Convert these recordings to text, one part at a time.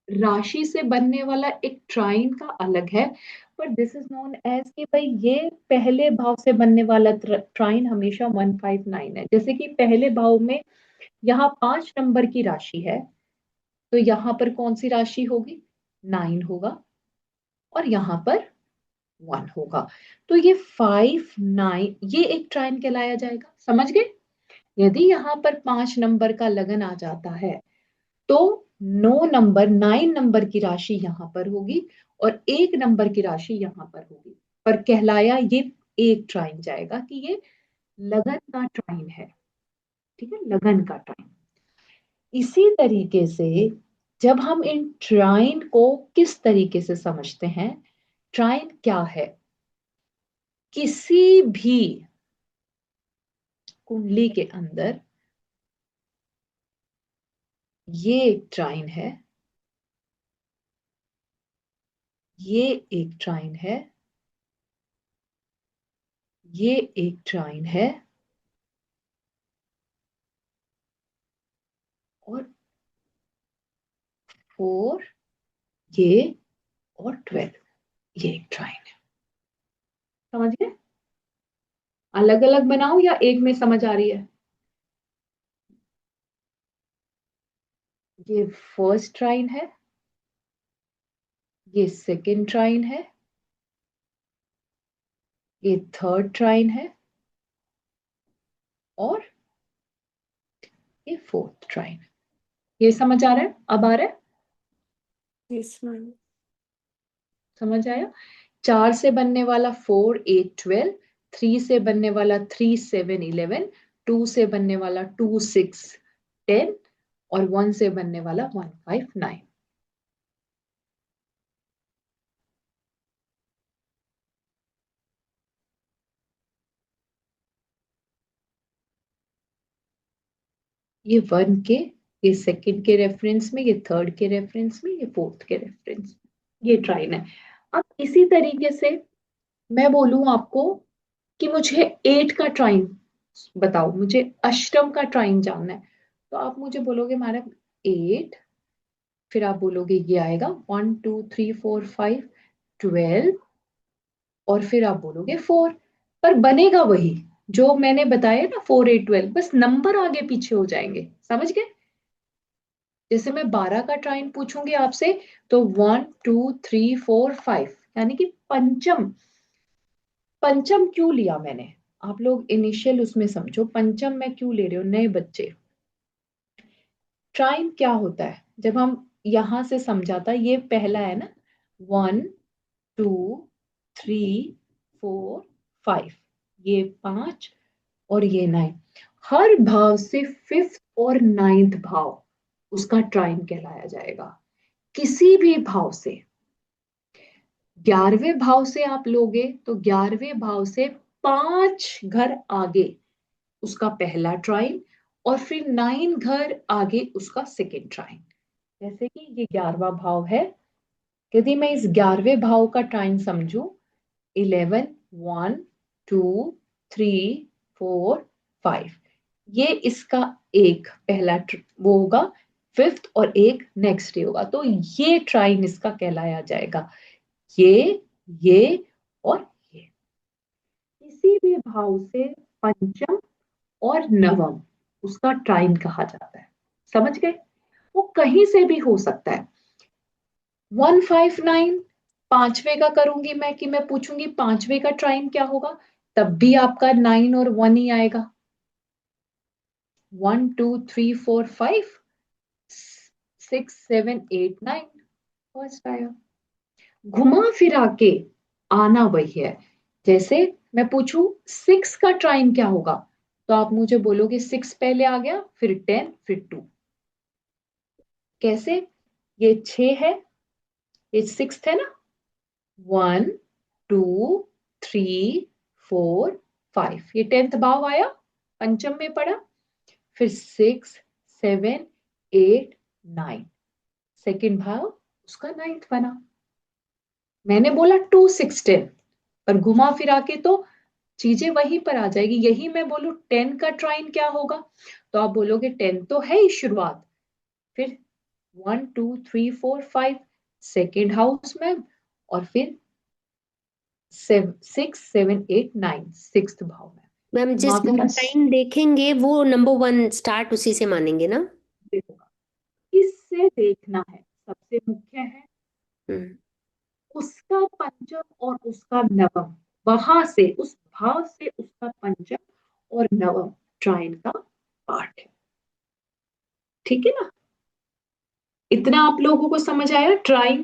राशि से बनने वाला एक ट्राइन का अलग है, but this is known as कि भाई ये पहले भाव से बनने वाला ट्राइन हमेशा 159 है। जैसे कि पहले भाव में यहाँ 5 नंबर की राशि है, तो यहाँ पर कौन सी राशि होगी? 9 होगा, और यहाँ पर 1 होगा। तो ये 5 9 ये एक ट्राइन कहलाया जाएगा। समझ गए? यदि यहाँ पर 5 नंबर का लगन आ जाता है तो 9 नंबर की राशि यहाँ पर होगी, और 1 नंबर की राशि यहाँ पर होगी, पर कहलाया ये एक ट्राइन जाएगा कि ये लगन का ट्राइन है। ठीक है, लगन का ट्राइन। इसी तरीके से जब हम इन ट्राइन को किस तरीके से समझते हैं, ट्राइन क्या है? किसी भी कुंडली के अंदर ये एक ट्राइन है, ये एक ट्राइन है, ये एक ट्राइन है, और 4 ये, और 12 ये एक ट्राइन है। समझ गए? अलग अलग बनाऊं या एक में समझ आ रही है? ये फर्स्ट ट्राइन है, ये सेकंड ट्राइन है, ये थर्ड ट्राइन है, और ये फोर्थ ट्राइन। ये समझ आ रहा है? अब आ रहा है? Yes ma'am. समझ आया? 4 से बनने वाला 4 8 12, 3 से बनने वाला 3 7 11, 2 से बनने वाला 2 6 10, और 1 से बनने वाला 1 5 9। ये 1 के, ये सेकंड के रेफरेंस में, ये थर्ड के रेफरेंस में, ये फोर्थ के रेफरेंस में, ये ट्राइन है। अब इसी तरीके से मैं बोलूं आपको कि मुझे 8 का ट्राइन बताओ, मुझे अष्टम का ट्राइन जानना है, तो आप मुझे बोलोगे मैडम 8, फिर आप बोलोगे ये आएगा 1 2 3 4 5 12, और फिर आप बोलोगे 4, पर बनेगा वही जो मैंने बताया ना, 4 8 12, बस नंबर आगे पीछे हो जाएंगे। समझ गए? जैसे मैं 12 का ट्राइन पूछूंगी आपसे, तो 1 2 3 4 5, यानी कि पंचम। पंचम क्यों लिया मैंने? आप लोग इनिशियल उसमें समझो, पंचम मैं क्यों ले रहे हो नए बच्चे? ट्राइन क्या होता है? जब हम यहां से समझाता, ये पहला है ना, 1 2 3 4 5, ये 5, और ये 9। हर भाव से फिफ्थ और नाइन्थ भाव उसका ट्राइन कहलाया जाएगा। किसी भी भाव से, 11वें भाव से आप लोगे तो 11वें भाव से 5 घर आगे उसका पहला ट्राइन, और फिर 9 घर आगे उसका सेकेंड ट्राइन। जैसे कि ये 11वां भाव है, यदि मैं इस 11वें भाव का ट्राइन समझू, 11 1 2 3 4 5, ये इसका एक पहला वो होगा फिफ्थ, और एक नेक्स्ट डे होगा, तो ये ट्राइन इसका कहलाया जाएगा। ये और ये। किसी भी भाव से पंचम और नवम उसका ट्राइन कहा जाता है। समझ गए? वो कहीं से भी हो सकता है। 159 5वें का करूंगी मैं, कि मैं पूछूंगी 5वें का ट्राइन क्या होगा, तब भी आपका 9 और 1 ही आएगा। 1 2 3 4 5 6 7 8 9 फर्स्ट आया। घुमा फिरा के आना वही है। जैसे मैं पूछूं 6 का ट्राइन क्या होगा, तो आप मुझे बोलोगे 6 पहले आ गया, फिर 10, फिर 2। कैसे? ये 6 है, ये 6 है ना, 1 2 3 4 5, ये 10th भाव आया, पंचम में पड़ा। फिर 6 7 8 9, सेकेंड भाव उसका 9th बना। मैंने बोला 2 6 10, पर घुमा फिरा के तो चीजें वहीं पर आ जाएगी। यही मैं बोलूं 10 का ट्राइन क्या होगा, तो आप बोलोगे 10 तो है ही शुरुआत, फिर 1 2 3 4 5 सेकेंड हाउस में, और फिर 6 7 8 9 सिक्स्थ भाव में। मैम जिस टाइम देखेंगे वो नंबर 1 स्टार्ट उसी से मानेंगे ना? देखोगा किससे देखना है, सबसे मुख्य है उसका पंचम और उसका नवम, वहां से उस भाव से उसका पंचम और नवम ट्राइन का पार्ट है। ठीक है ना? इतना आप लोगों को समझ आया ट्राइन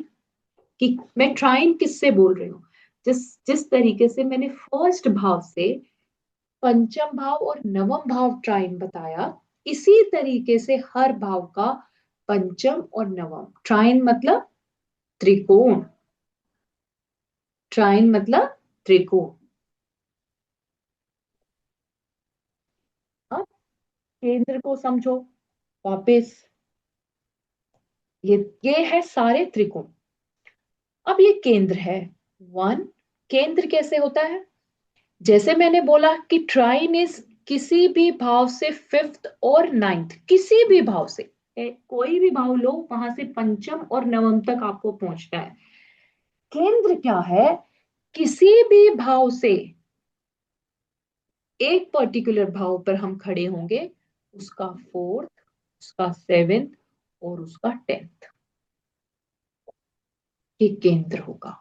कि मैं ट्राइन किससे बोल रही हूँ? जिस जिस तरीके से मैंने फर्स्ट भाव से पंचम भाव और नवम भाव ट्राइन बताया, इसी तरीके से हर भाव का पंचम और नवम ट्राइन मतलब त्रिकोण, ट्राइन मतलब त्रिकोण। अब केंद्र को समझो वापस, ये है सारे त्रिकोण। अब ये केंद्र है वन। केंद्र कैसे होता है? जैसे मैंने बोला कि ट्राइन इज किसी भी भाव से फिफ्थ और नाइन्थ, किसी भी भाव से, कोई भी भाव लो वहां से पंचम और नवम तक आपको पहुंचना है। केंद्र क्या है? किसी भी भाव से एक पर्टिकुलर भाव पर हम खड़े होंगे, उसका फोर्थ, उसका सेवेंथ और उसका टेंथ, ये केंद्र होगा।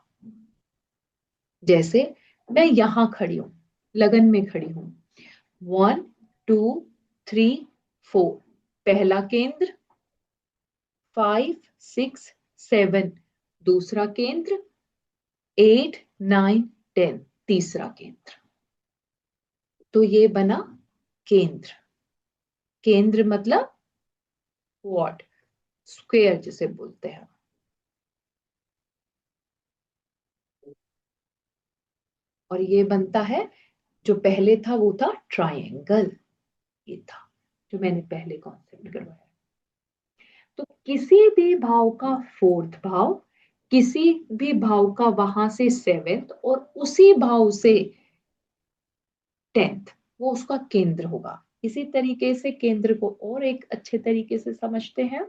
जैसे मैं यहां खड़ी हूं, लगन में खड़ी हूं, 1 2 3 4 पहला केंद्र, 5 6 7 दूसरा केंद्र, 8 9 10 तीसरा केंद्र। तो ये बना केंद्र। केंद्र मतलब व्हाट? स्क्वायर जिसे बोलते हैं। और ये बनता है, जो पहले था वो था ट्रायंगल, ये था जो मैंने पहले कॉन्सेप्ट करवाया। तो किसी भी भाव का फोर्थ भाव, किसी भी भाव का वहां से सेवेंथ और उसी भाव से टेंथ, वो उसका केंद्र होगा। इसी तरीके से केंद्र को और एक अच्छे तरीके से समझते हैं।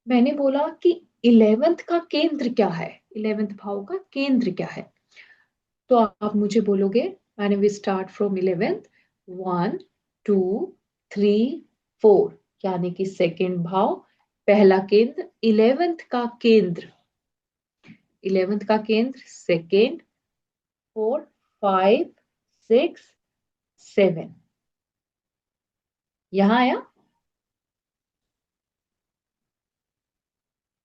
मैंने बोला कि 11th का केंद्र क्या है, 11th भाव का केंद्र क्या है? तो आप मुझे बोलोगे, मैंने वी स्टार्ट फ्रॉम 11th, 1 2 3 4, यानी कि सेकेंड भाव, पहला केंद्र, 11th का केंद्र, 11th का केंद्र सेकेंड, 4 5 6 7, यहां आया।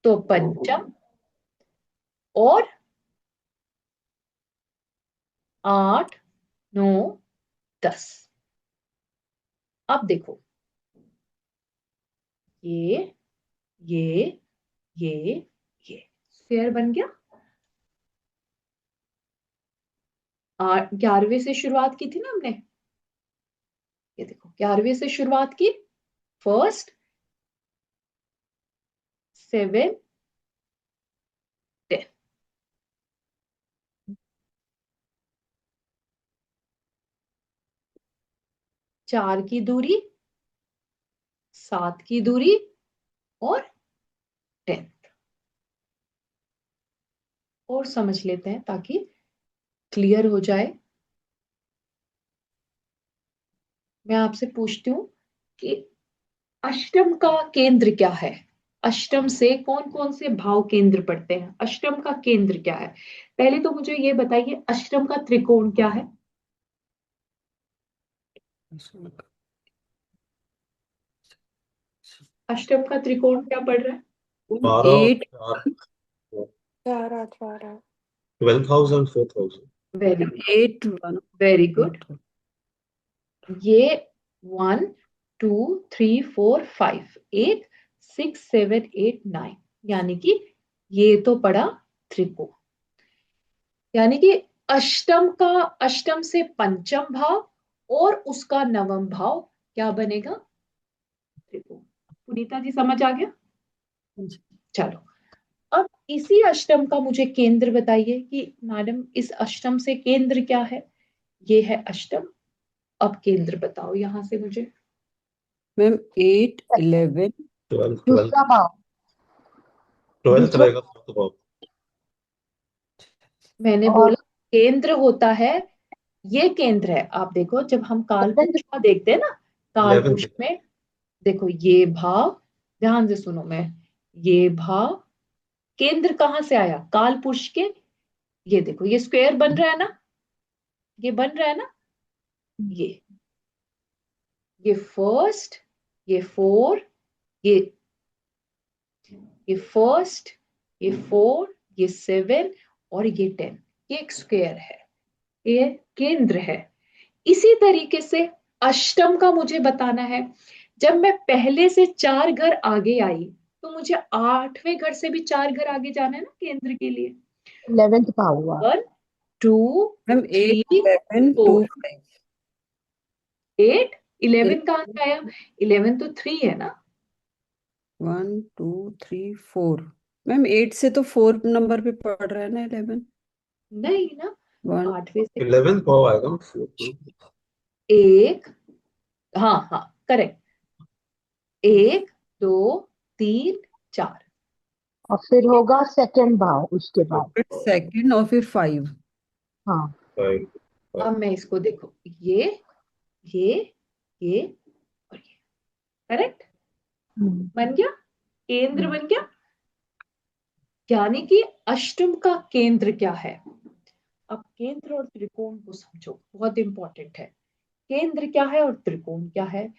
तो पंचम और 8 9 10। अब देखो, ये ये ये ये स्फीयर बन गया। 11वें से शुरुआत की थी ना हमने, ये देखो 11वें से शुरुआत की, फर्स्ट 7 10, चार की दूरी, 7 की दूरी और 10। और समझ लेते हैं ताकि क्लियर हो जाए। मैं आपसे पूछती हूँ कि अष्टम का केंद्र क्या है? अष्टम से कौन कौन से भाव केंद्र पड़ते हैं? अष्टम का केंद्र क्या है? पहले तो मुझे ये बताइए, अष्टम का त्रिकोण क्या है? अष्टम का त्रिकोण क्या पड़ रहा है? 8 4 8 12 12th house and 4th house. Very 8 very good. ये 1 2 3 4 5 8 6 7 8 9, यानी कि ये तो पड़ा त्रिकोण। यानी कि अष्टम से पंचम भाव और उसका नवम भाव क्या बनेगा? त्रिकोण। पुनीता जी समझ आ गया? चलो, अब इसी अष्टम का मुझे केंद्र बताइए कि मैडम इस अष्टम से केंद्र क्या है? ये है अष्टम। अब केंद्र बताओ यहां से मुझे। मैम 8 11 12th दूसरा भाव, ट्वेल्थ दूसरा रहेगा फोर्थ भाव। मैंने और बोला केंद्र होता है, ये केंद्र है। आप देखो जब हम काल पुरुष का देखते हैं ना, काल 11th पुरुष में देखो ये भाव, ध्यान से सुनो, मैं ये भाव केंद्र कहाँ से आया, काल पुरुष के। ये देखो ये स्क्वायर बन रहा है ना, ये बन रहा है ना, ये फर्स्ट, ये फोर, ये फर्स्ट, ये फोर, ये सेवन और ये 10, ये एक स्क्वायर है, ये केंद्र है। इसी तरीके से अष्टम का मुझे बताना है। जब मैं पहले से 4 घर आगे आई तो मुझे 8वें घर से भी 4 घर आगे जाना है ना केंद्र के लिए। 11th भाव हुआ। 1 2 मैम 3 8 11 2 4 5 8 11 कहाँ से आया, 11 तो 3 है ना। 1 2 3 4। मैम 8 से तो 4 नंबर पे पड़ रहा है ना 11। नहीं ना, 1 8वें से 11th भाव आएगा ना fourth। एक, हाँ हाँ करेक्ट, 1 2 3 4। और फिर ठीक है, होगा सेकंड भाव उसके बाद। फिर सेकंड और फिर 5। हाँ 5 अब मैं इसको देखो, ये ये ये और ये, करेक्ट बन गया, केंद्र बन गया। यानी कि अष्टम का केंद्र क्या है। अब केंद्र और त्रिकोण को समझो, बहुत इंपॉर्टेंट है। केंद्र क्या है और त्रिकोण क्या है।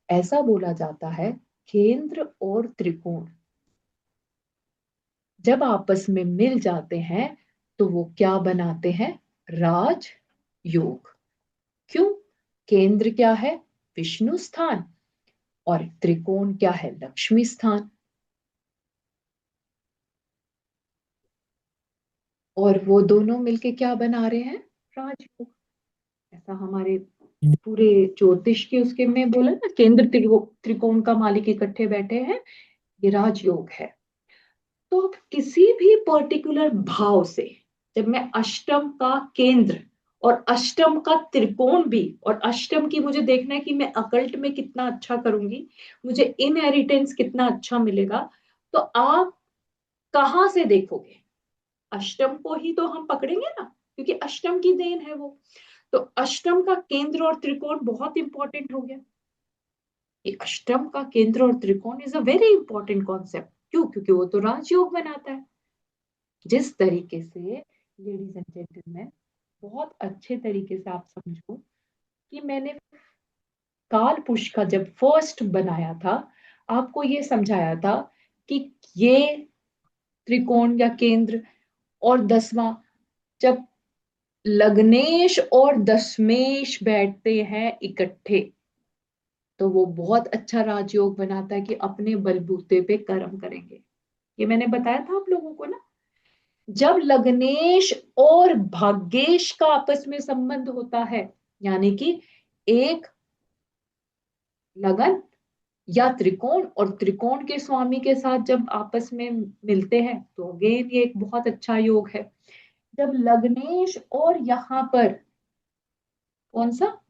ऐसा बोला जाता है केंद्र और त्रिकोण जब आपस में मिल जाते हैं तो वो क्या बनाते हैं, राज योग। क्यों, केंद्र क्या है, विष्णु स्थान, और त्रिकोण क्या है, लक्ष्मी स्थान। और वो दोनों मिलके क्या बना रहे हैं, राजयोग। ऐसा हमारे पूरे ज्योतिष के उसके में बोला ना, केंद्र त्रिकोण का मालिक इकट्ठे बैठे हैं, ये राजयोग है। तो अब किसी भी पर्टिकुलर भाव से जब मैं अष्टम का केंद्र और अष्टम का त्रिकोण भी, और अष्टम की मुझे देखना है कि मैं अकल्ट में कितना अच्छा करूंगी, मुझे इनहेरिटेंस कितना अच्छा मिलेगा, तो आप कहां से देखोगे, अष्टम को ही तो हम पकड़ेंगे ना, क्योंकि अष्टम की देन है वो। तो अष्टम का केंद्र और त्रिकोण बहुत इंपॉर्टेंट हो गया। ये अष्टम का केंद्र और त्रिकोण is a very important concept. क्यों, क्योंकि वो तो राजयोग बनाता है। जिस तरीके से लेडीज एंड जेंटलमैन, बहुत अच्छे तरीके से आप समझो कि मैंने काल पुरुष का जब फर्स्ट बनाया था, आपको ये समझाया था कि ये त्रिकोण या केंद्र और 10वां, जब लग्नेश और दशमेश बैठते हैं इकट्ठे तो वो बहुत अच्छा राजयोग बनाता है कि अपने बलबूते पे कर्म करेंगे। ये मैंने बताया था आप लोगों को ना। जब लग्नेश और भाग्येश का आपस में संबंध होता है, यानी कि एक लगन या त्रिकोण और त्रिकोण के स्वामी के साथ जब आपस में मिलते हैं तो अगेन ये एक बहुत अच्छा योग है। जब लग्नेश और यहाँ पर कौन सा,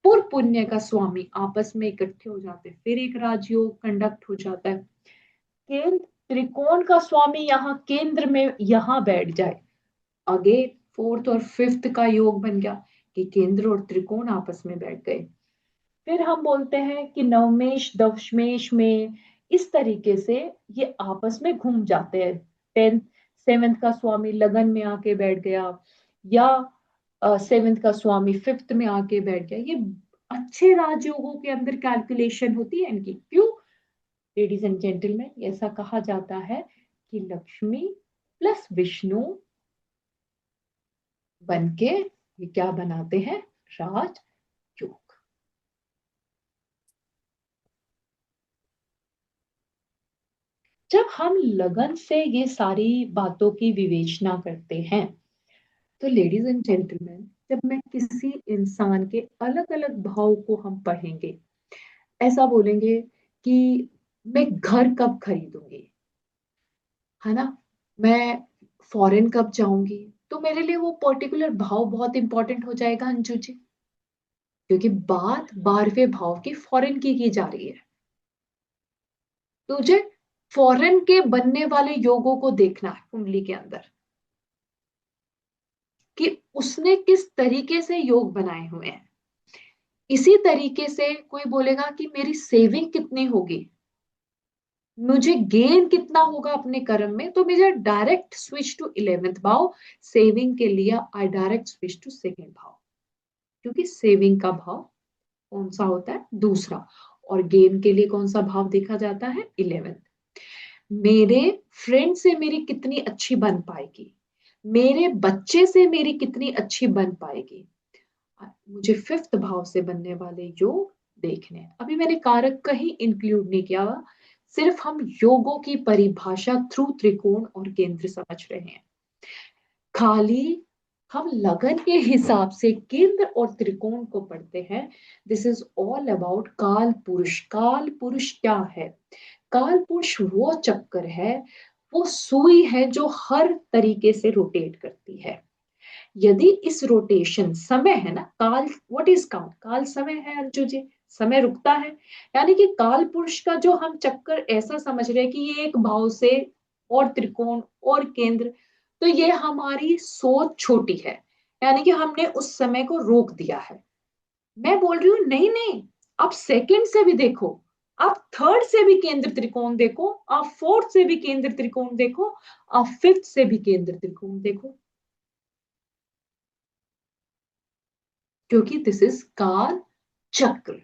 पूर्व पुण्य का स्वामी आपस में इकट्ठे हो जाते हैं, फिर एक राजयोग कंडक्ट हो जाता है। केंद्र त्रिकोण का स्वामी यहाँ केंद्र में यहाँ बैठ जाए, अगेन फोर्थ और फिफ्थ का योग बन गया कि केंद्र और त्रिकोण आपस में बैठ गए। फिर हम बोलते हैं कि नवमेश दशमेश में इस तरीके से ये आपस में घूम जाते हैं। 10th 7th का स्वामी लगन में आके बैठ गया, या 7th का स्वामी 5th में आके बैठ गया। ये अच्छे राजयोगों के अंदर कैलकुलेशन होती है इनकी। क्यों, लेडीज एंड जेंटलमैन, ऐसा कहा जाता है कि लक्ष्मी प्लस विष्णु बनके ये क्या बनाते हैं, राज योग। जब हम लगन से ये सारी बातों की विवेचना करते हैं तो लेडीज एंड जेंटलमैन, जब मैं किसी इंसान के अलग अलग भाव को हम पढ़ेंगे, ऐसा बोलेंगे कि मैं घर कब खरीदूंगी, है ना, मैं फॉरेन कब जाऊंगी, तो मेरे लिए वो पर्टिकुलर भाव बहुत इंपॉर्टेंट हो जाएगा अंजू जी, क्योंकि बात 12वें भाव की फॉरेन की जा रही है। तुझे फॉरेन के बनने वाले योगों को देखना है कुंडली के अंदर कि उसने किस तरीके से योग बनाए हुए हैं। इसी तरीके से कोई बोलेगा कि मेरी सेविंग कितनी होगी, मुझे गेन कितना होगा अपने कर्म में, तो मुझे डायरेक्ट स्विच टू 11th भाव। सेविंग के लिए आई डायरेक्ट स्विच टू सेकेंड भाव, क्योंकि सेविंग का भाव कौन सा होता है, दूसरा। और गेन के लिए कौन सा भाव देखा जाता है, 11th। मेरे फ्रेंड से मेरी कितनी अच्छी बन पाएगी, मेरे बच्चे से मेरी कितनी अच्छी बन पाएगी, मुझे 5th भाव से बनने वाले योग देखने हैं। अभी मैंने कारक कहीं इंक्लूड नहीं किया, सिर्फ हम योगों की परिभाषा थ्रू त्रिकोण और केंद्र समझ रहे हैं। खाली हम लगन के हिसाब से केंद्र और त्रिकोण को पढ़ते हैं। दिस इज ऑल अबाउट काल पुरुष। काल पुरुष क्या है, काल पुरुष वो चक्कर है, वो सुई है जो हर तरीके से रोटेट करती है। यदि इस रोटेशन समय है ना, काल, व्हाट इज काल, काल समय है अर्जुन जी, समय रुकता है। यानी कि काल पुरुष का जो हम चक्कर ऐसा समझ रहे हैं कि ये एक भाव से और त्रिकोण और केंद्र, तो ये हमारी सोच छोटी है, यानी कि हमने उस समय को रोक दिया है। मैं बोल रही हूँ नहीं नहीं, आप सेकंड से भी देखो, आप थर्ड से भी केंद्र त्रिकोण देखो, आप फोर्थ से भी केंद्र त्रिकोण देखो, आप 5th से भी केंद्र त्रिकोण देखो, क्योंकि दिस इज काल चक्र।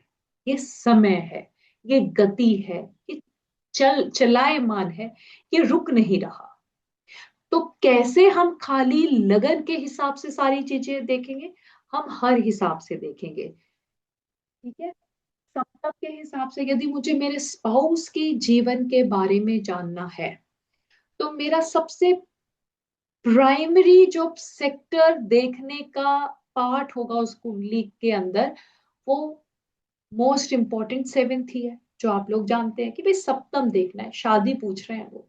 ये समय है, ये गति है, ये चलायमान है, ये रुक नहीं रहा। तो कैसे हम खाली लगन के हिसाब से सारी चीजें देखेंगे, हम हर हिसाब से देखेंगे। ठीक है, सप्तम के हिसाब से यदि मुझे मेरे स्पाउस के जीवन के बारे में जानना है, तो मेरा सबसे प्राइमरी जो सेक्टर देखने का पार्ट होगा उस कुंडली के अंदर, वो मोस्ट इंपॉर्टेंट 7th ही है, जो आप लोग जानते हैं कि भाई सप्तम देखना है, शादी पूछ रहे हैं वो,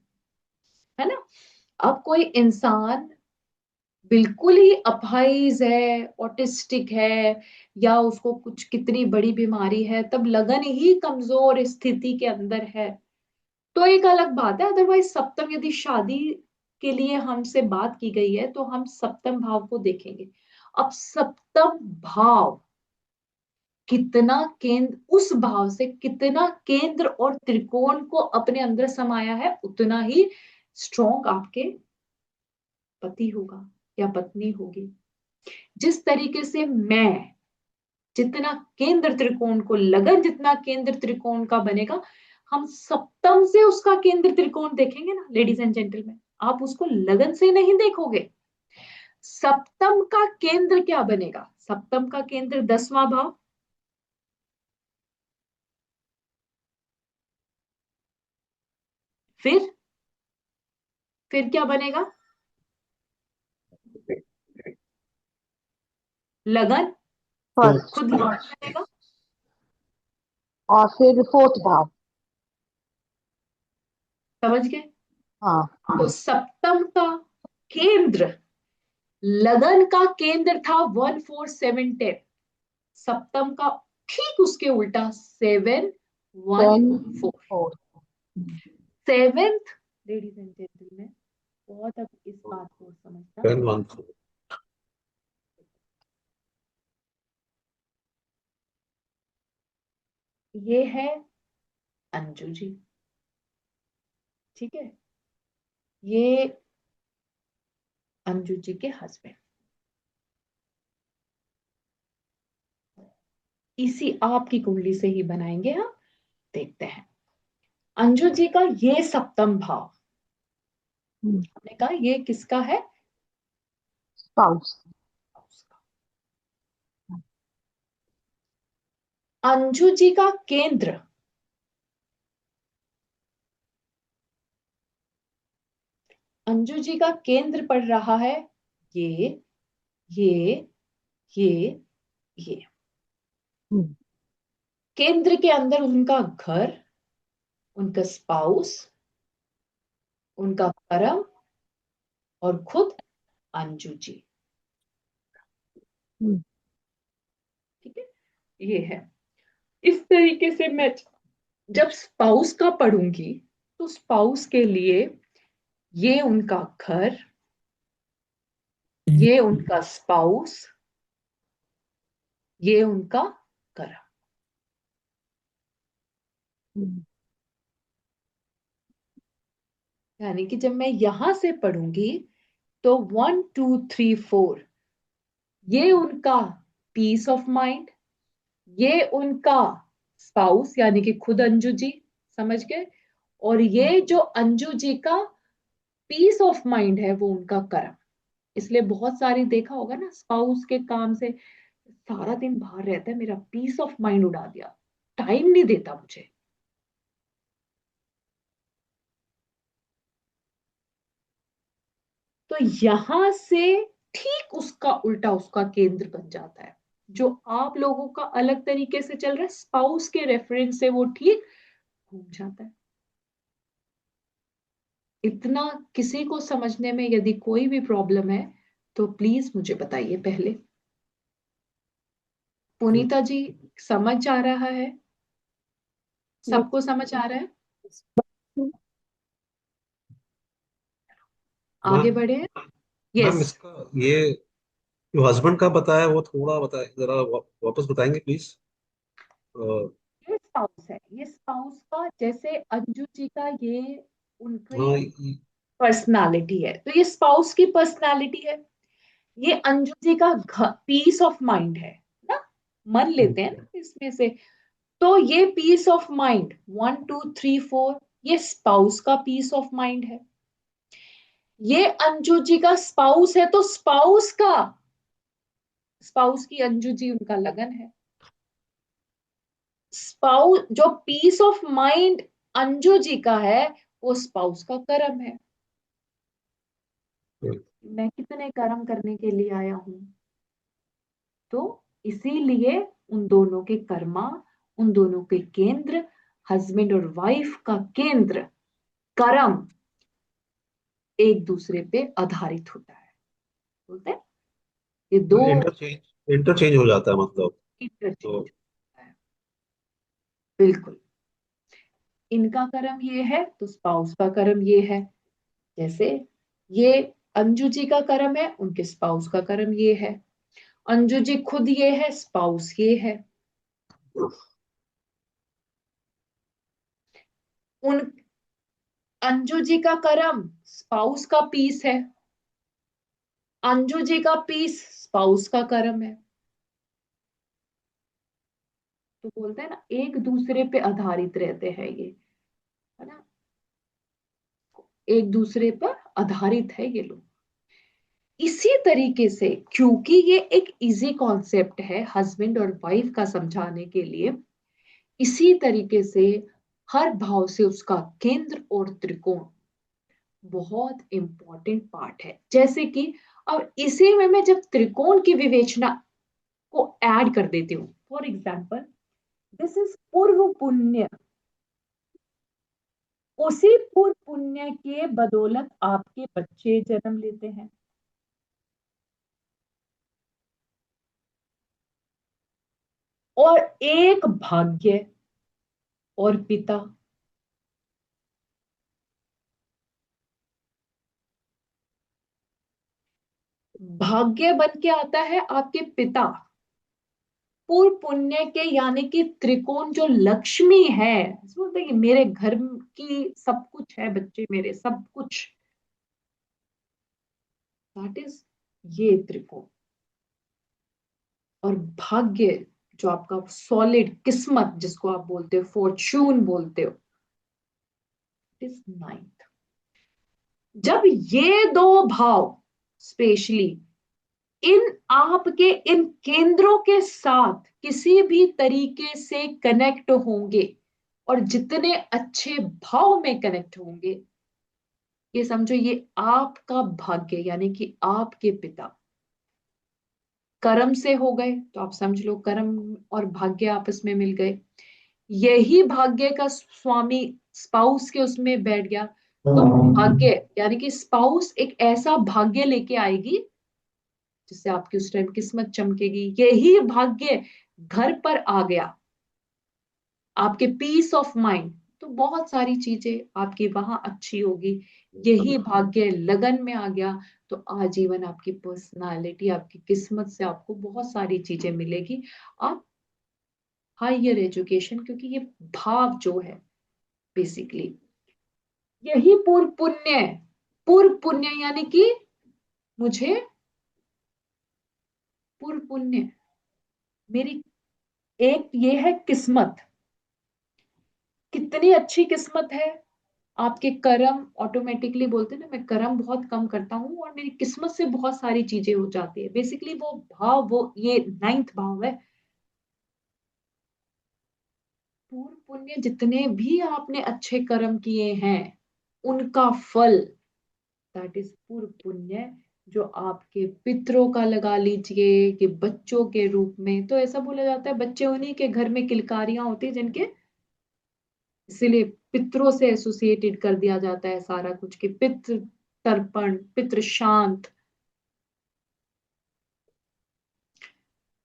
है ना। अब कोई इंसान बिल्कुल ही अपाहिज है, ऑटिस्टिक है, या उसको कुछ कितनी बड़ी बीमारी है, तब लगन ही कमजोर स्थिति के अंदर है, तो एक अलग बात है। अदरवाइज सप्तम, यदि शादी के लिए हमसे बात की गई है तो हम सप्तम भाव को देखेंगे। अब सप्तम भाव कितना केंद्र, उस भाव से कितना केंद्र और त्रिकोण को अपने अंदर समाया है, उतना ही स्ट्रॉन्ग आपके पति होगा या पत्नी होगी। जिस तरीके से मैं, जितना केंद्र त्रिकोण को लगन, जितना केंद्र त्रिकोण का बनेगा, हम सप्तम से उसका केंद्र त्रिकोण देखेंगे ना लेडीज एंड जेंटलमैन, आप उसको लगन से नहीं देखोगे। सप्तम का केंद्र क्या बनेगा, सप्तम का केंद्र 10वां भाव, फिर क्या बनेगा, लगन, फर्स्ट खुद लगन बनेगा, और फिर 4th भाव। समझ गए। हाँ तो सप्तम का केंद्र, लगन का केंद्र था 1 4 7 10, सप्तम का ठीक उसके उल्टा 7 1 10 4। 4। 7th, लेडीज एंड जेंटलमैन, बहुत अब इस बात को समझना, 10 1 4। ये है अंजू जी, ठीक है, ये अंजू जी के हस्बैंड, इसी आपकी कुंडली से ही बनाएंगे हम। देखते हैं अंजू जी का ये सप्तम भाव, हमने कहा ये किसका है, स्पाउस। अंजू जी का केंद्र, अंजू जी का केंद्र पड़ रहा है ये ये ये ये, केंद्र के अंदर उनका घर, उनका स्पाउस, उनका कर्म, और खुद अंजू जी। ठीक है, ये है। इस तरीके से मैं जब स्पाउस का पढ़ूंगी तो स्पाउस के लिए ये उनका घर, ये उनका स्पाउस, ये उनका कर्म। यानी कि जब मैं यहां से पढ़ूंगी तो 1 2 3 4 ये उनका पीस ऑफ माइंड, ये उनका स्पाउस यानी कि खुद अंजू जी, समझ गए, और ये जो अंजू जी का पीस ऑफ माइंड है वो उनका कर्म। इसलिए बहुत सारी देखा होगा ना, स्पाउस के काम से सारा दिन बाहर रहता है, मेरा पीस ऑफ माइंड उड़ा दिया, टाइम नहीं देता मुझे। तो यहां से ठीक उसका उल्टा उसका केंद्र बन जाता है। जो आप लोगों का अलग तरीके से चल रहा है, स्पाउस के रेफरेंस से वो ठीक घूम जाता है। इतना किसी को समझने में यदि कोई भी प्रॉब्लम है तो प्लीज मुझे बताइए पहले। पुनीता जी, समझ आ रहा है? सबको समझ आ रहा है? आगे मैम बढ़े। Ma'am yes. इसका ये जो हस्बैंड का बताया वो थोड़ा बताए जरा वापस बताएंगे प्लीज। ये स्पाउस है, ये स्पाउस का, जैसे अंजू जी का ये उनकी हाँ पर्सनालिटी है, तो ये स्पाउस की पर्सनालिटी है। ये अंजू जी का पीस ऑफ माइंड है ना, मन लेते हैं ना इसमें से। तो ये पीस ऑफ माइंड 1 2 3 4 ये स्पाउस का पीस ऑफ माइंड है। ये अंजू जी का स्पाउस है, तो स्पाउस की अंजू जी उनका लगन है। स्पाउस जो piece of mind Anju ji का है वो स्पाउस का कर्म है। मैं कितने कर्म करने के लिए आया हूं, तो इसीलिए उन दोनों के कर्मा, उन दोनों के केंद्र, हस्बैंड और वाइफ का केंद्र कर्म एक दूसरे पे आधारित होता है। बोलते हैं ये दो इंटरचेंज इंटरचेंज हो जाता है मतलब। इंटरचेंज तो होता है। बिल्कुल, इनका कर्म ये है तो स्पाउस का कर्म ये है। जैसे ये अंजू जी का कर्म है, उनके स्पाउस का कर्म ये है। अंजू जी खुद ये है, स्पाउस ये है। उन अंजू जी का कर्म स्पाउस का पीस है, अंजू जी का पीस स्पाउस का कर्म है। तो बोलते हैं ना एक दूसरे पे आधारित रहते हैं ये, है ना, एक दूसरे पर आधारित है ये लोग। इसी तरीके से, क्योंकि ये एक इजी कॉन्सेप्ट है हस्बैंड और वाइफ का समझाने के लिए, इसी तरीके से हर भाव से उसका केंद्र और त्रिकोण बहुत इंपॉर्टेंट पार्ट है। जैसे कि अब इसी में मैं जब त्रिकोण की विवेचना को ऐड कर देती हूँ, फॉर एग्जाम्पल दिस इज पूर्व पुण्य, उसी पूर्व पुण्य के बदौलत आपके बच्चे जन्म लेते हैं। और एक भाग्य और पिता, भाग्य बन के आता है आपके पिता, पूर्व पुण्य के यानी कि त्रिकोण जो लक्ष्मी है, बोलते हैं कि मेरे घर की सब कुछ है, बच्चे मेरे सब कुछ, दैट इज ये त्रिकोण। और भाग्य जो आपका सॉलिड किस्मत जिसको आप बोलते हो, फॉर्चून बोलते हो, इज 9th। जब ये दो भाव स्पेशली इन आपके इन केंद्रों के साथ किसी भी तरीके से कनेक्ट होंगे, और जितने अच्छे भाव में कनेक्ट होंगे, ये समझो ये आपका भाग्य यानी कि आपके पिता कर्म से हो गए, तो आप समझ लो कर्म और भाग्य आपस में मिल गए। यही भाग्य का स्वामी स्पाउस के उसमें बैठ गया, तो भाग्य यानी कि स्पाउस एक ऐसा भाग्य लेके आएगी जिससे आपकी उस टाइम किस्मत चमकेगी। यही भाग्य घर पर आ गया, आपके पीस ऑफ माइंड, तो बहुत सारी चीजें आपकी वहां अच्छी होगी। यही भाग्य लगन में आ गया तो आजीवन आपकी पर्सनालिटी, आपकी किस्मत से आपको बहुत सारी चीजें मिलेगी। आप हायर एजुकेशन, क्योंकि ये भाव जो है बेसिकली यही पूर्व पुण्य, पूर्व पुण्य यानी कि मुझे पूर्व पुण्य, मेरी एक ये है किस्मत, कितनी अच्छी किस्मत है। आपके कर्म ऑटोमेटिकली, बोलते हैं ना मैं कर्म बहुत कम करता हूँ और मेरी किस्मत से बहुत सारी चीजें हो जाती है। बेसिकली वो भाव, वो ये नाइन्थ भाव है। पूर्व पुण्य, जितने भी आपने अच्छे कर्म किए हैं उनका फल, दैट इज पूर्व पुण्य, जो आपके पितरों का लगा लीजिए कि बच्चों के रूप में। तो ऐसा बोला जाता है बच्चे उन्हीं के घर में किलकारियां होती है जिनके, इसीलिए पितरों से एसोसिएटेड कर दिया जाता है सारा कुछ कि पितृ तर्पण, पितृ शांत।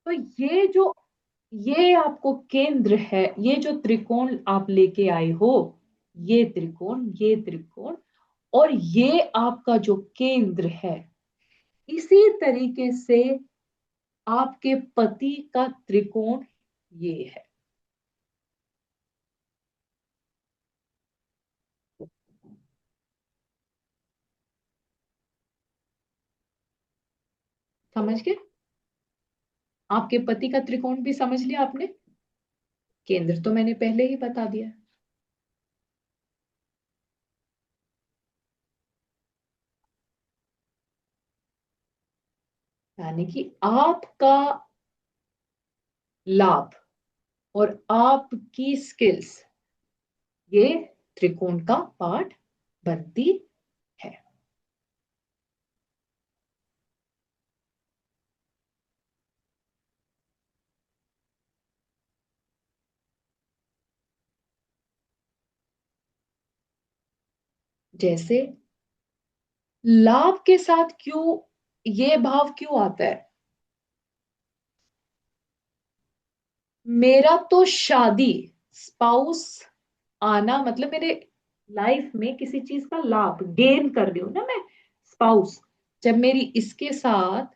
तो ये जो, ये आपको केंद्र है, ये जो त्रिकोण आप लेके आए हो, ये त्रिकोण, ये त्रिकोण, और ये आपका जो केंद्र है, इसी तरीके से आपके पति का त्रिकोण ये है। समझ गए? आपके पति का त्रिकोण भी समझ लिया आपने? केंद्र तो मैंने पहले ही बता दिया। यानी कि आपका लाभ और आपकी स्किल्स, ये त्रिकोण का पार्ट बनती है। जैसे लाभ के साथ क्यों ये भाव क्यों आता है? मेरा तो शादी, स्पाउस आना, मतलब मेरे लाइफ में किसी चीज का लाभ गेन कर रही हूं ना मैं, स्पाउस। जब मेरी इसके साथ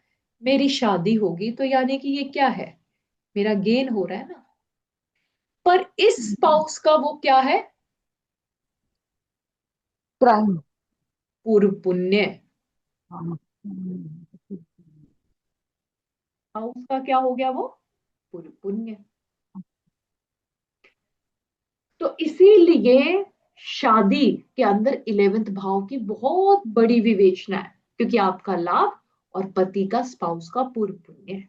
मेरी शादी होगी तो यानी कि ये क्या है, मेरा गेन हो रहा है ना। पर इस स्पाउस का वो क्या है, क्राइम। पूर्व पुण्य। हाँ। स्पाउस का क्या हो गया, वो पूर्व पुण्य। तो इसीलिए शादी के अंदर 11th भाव की बहुत बड़ी विवेचना है, क्योंकि आपका लाभ और पति का, स्पाउस का पूर्व पुण्य है।